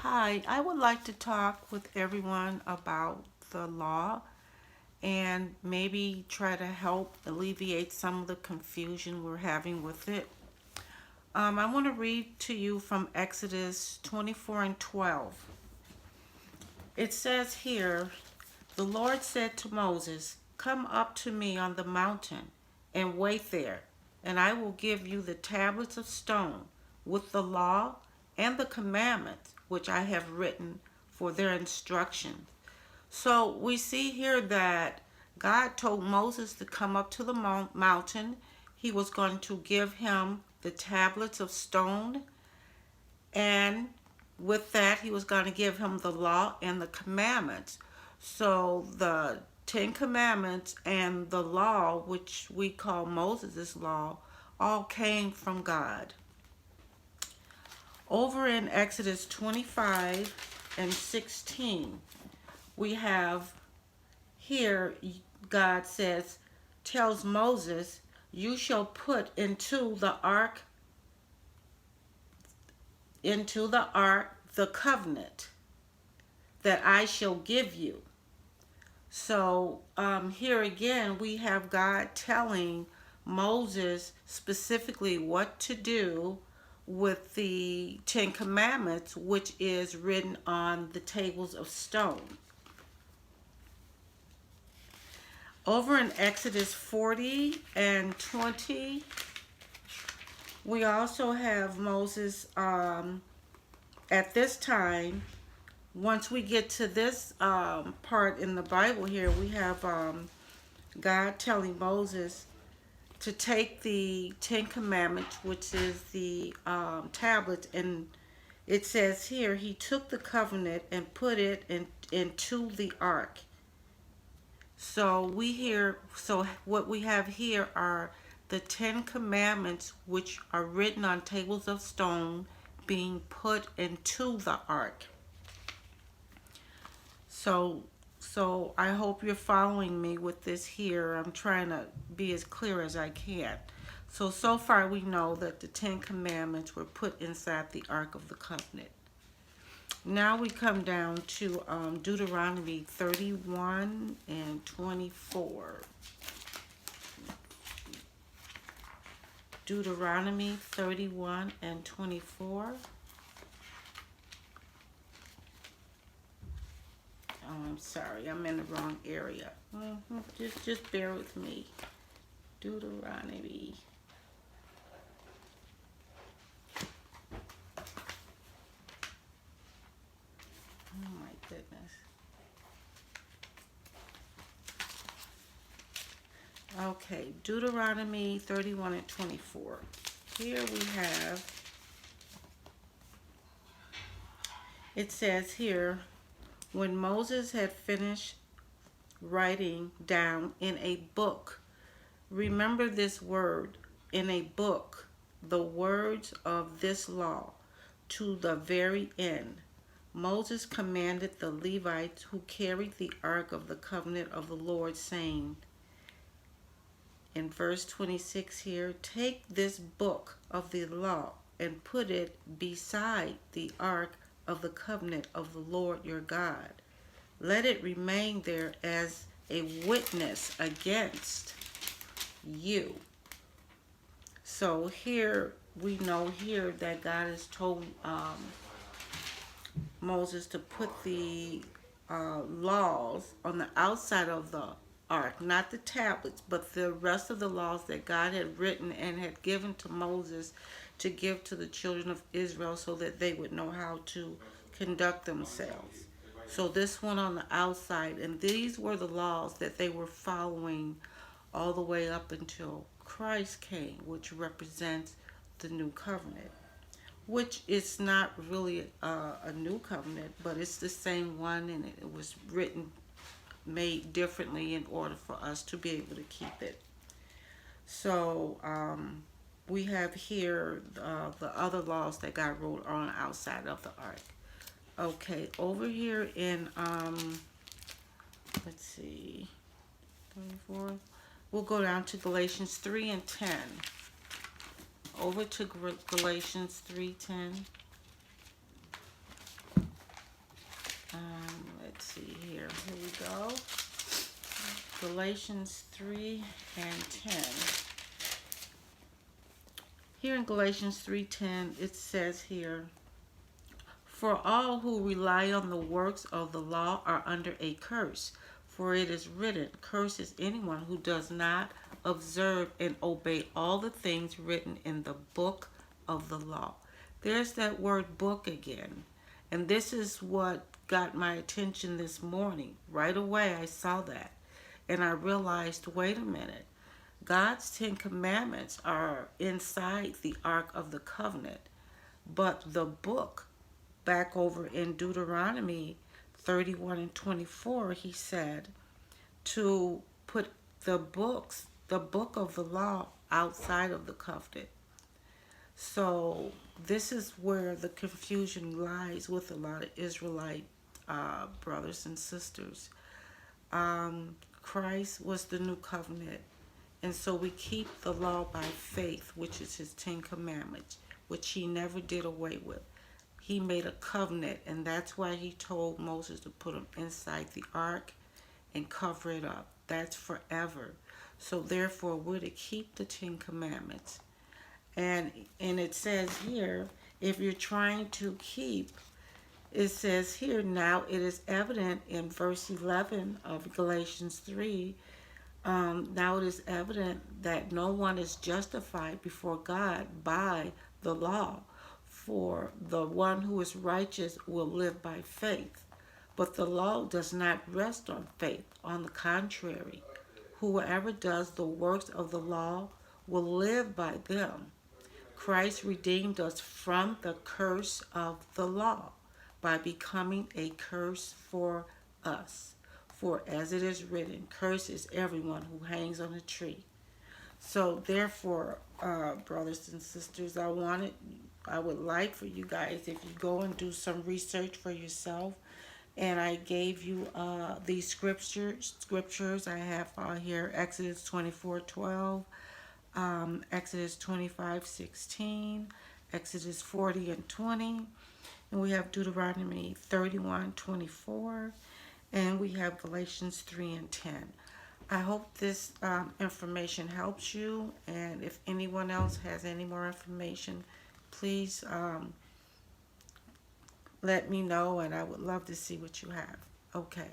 Hi, I would like to talk with everyone about the law and maybe try to help alleviate some of the confusion we're having with it. I want to read to you from Exodus 24 and 12. It says here, the Lord said to Moses, "Come up to me on the mountain and wait there, and I will give you the tablets of stone with the law and the commandments which I have written for their instruction." So we see here that God told Moses to come up to the mountain. He was going to give him the tablets of stone, and with that, he was going to give him the law and the commandments. So the Ten Commandments and the law, which we call Moses' law, all came from God. Over in Exodus 25 and 16, we have here God tells Moses, "You shall put into the ark the covenant that I shall give you." So here again we have God telling Moses specifically what to do with the Ten Commandments, which is written on the tables of stone. Over in Exodus 40 and 20, we also have Moses at this time. Once we get to this part in the Bible here, we have God telling Moses to take the Ten Commandments, which is the tablet, and it says here, he took the covenant and put it into the ark. So what we have here are the Ten Commandments, which are written on tables of stone, being put into the ark. So I hope you're following me with this here. I'm trying to be as clear as I can. So far we know that the Ten Commandments were put inside the Ark of the Covenant. Now we come down to Deuteronomy 31 and 24. Deuteronomy 31 and 24. Oh, I'm sorry, I'm in the wrong area. Just bear with me. Deuteronomy. Oh my goodness. Okay, Deuteronomy 31 and 24. Here we have, it says here, when Moses had finished writing down in a book, remember this word, in a book, the words of this law to the very end. Moses commanded the Levites who carried the ark of the covenant of the Lord, saying, in verse 26 here, take this book of the law and put it beside the ark of the covenant of the Lord your God. Let it remain there as a witness against you. So here we know here that God has told Moses to put the laws on the outside of the ark, not the tablets, but the rest of the laws that God had written and had given to Moses to give to the children of Israel so that they would know how to conduct themselves. So this one on the outside, and these were the laws that they were following all the way up until Christ came, which represents the new covenant, which is not really a new covenant, but it's the same one, and it was made differently in order for us to be able to keep it. So we have here the other laws that God wrote on the outside of the ark. Okay, over here in let's see, 24. We'll go down to Galatians 3 and 10. Over to Galatians 3:10. Galatians 3 and 10. Here in Galatians 3:10, it says here, "For all who rely on the works of the law are under a curse. For it is written, Cursed is anyone who does not observe and obey all the things written in the book of the law." There's that word book again. And this is what got my attention this morning. Right away I saw that. And I realized, wait a minute. God's 10 Commandments are inside the Ark of the Covenant. But the book, back over in Deuteronomy 31 and 24, he said to put the book of the law outside of the covenant. So this is where the confusion lies with a lot of Israelite brothers and sisters. Christ was the new covenant. And so we keep the law by faith, which is his 10 Commandments, which he never did away with. He made a covenant, and that's why he told Moses to put them inside the ark and cover it up. That's forever. So therefore, we're to keep the 10 Commandments. And it says here, if you're trying to keep, it says here, now it is evident in verse 11 of Galatians 3, now it is evident that no one is justified before God by the law, for the one who is righteous will live by faith. But the law does not rest on faith. On the contrary, whoever does the works of the law will live by them. Christ redeemed us from the curse of the law by becoming a curse for us. For as it is written, cursed is everyone who hangs on a tree. So therefore, brothers and sisters, I would like for you guys, if you go and do some research for yourself, and I gave you these scriptures I have here, Exodus 24:12, Exodus 25:16, Exodus 40 and 20, and we have Deuteronomy 31:24, and we have Galatians 3 and 10. I hope this information helps you, and if anyone else has any more information, please let me know, and I would love to see what you have. Okay.